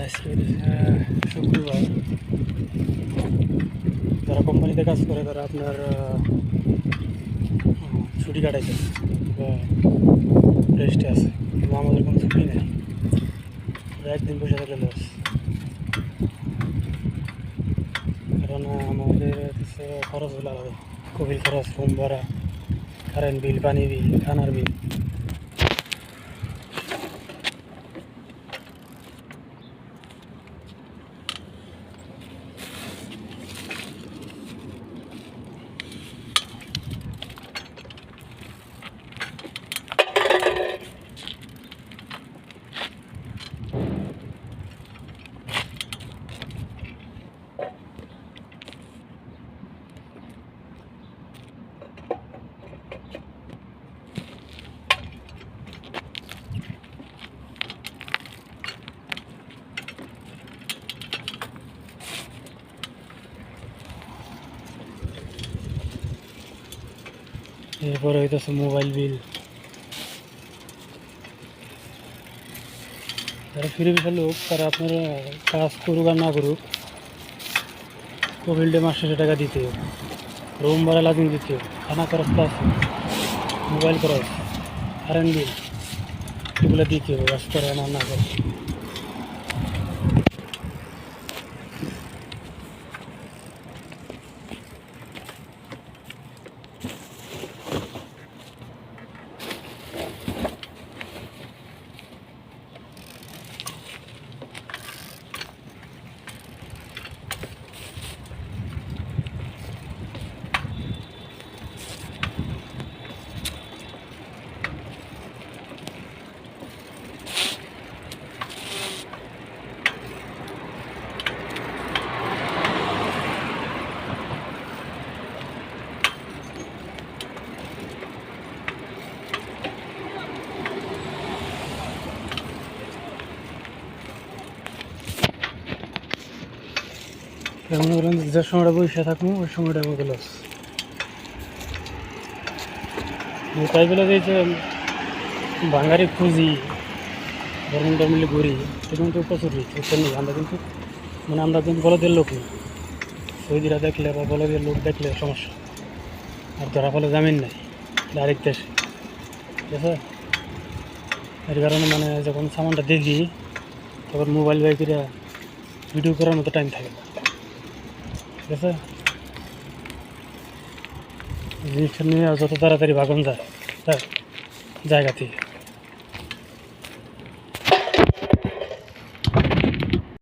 আজকে শুক্রবার। যারা কোম্পানিতে কাজ করে তারা আপনার ছুটি কাটাইছে বা রেস্টে আছে, কিন্তু আমাদের কোনো ছুটি নেই। একদিন বসে থাকলে লস, কারণ আমাদের খরচ হলো আলাদা। কোভিড খরচ, রুম ভাড়া, কারেন্ট বিল, পানি বিল, খানার বিল। এরপরে হইতেছে মোবাইল বিল। যারা ফিরে ফিরে লোক তারা আপনার কাজ করুক আর না করুক, কোভিডে মাস শেষে টাকা দিতে হবে, রুম ভাড়া লাজিম দিতে হবে, খানা খরচ তো আছে, মোবাইল খরচ, কারেন্ট বিল, এগুলো দিতে হবে, কাজ করে না করে। মনে করেন যে সময়টা বসে থাকবো ওই সময়টা আমাকে লস। তাই বলে যে বাঙালি খুঁজি, ধর্মটা মিলে ঘুরি, সে কিন্তু প্রচুর রিস্ক নেই। আমরা কিন্তু বলদের লোক না। সৌদিরা দেখলে বা বলদের লোক দেখলে সমস্যা, আর ধরা ফলে জামিন নেই ডাইরেক্ট দেশে, ঠিক আছে? এর কারণে যখন সামানটা দেখি তখন মোবাইল বাইকেরা ভিডিও করার মতো টাইম থাকে না, ঠিক আছে? জিনিসটা নিয়ে যত তাড়াতাড়ি ভাগন যায় জায়গা থেকে।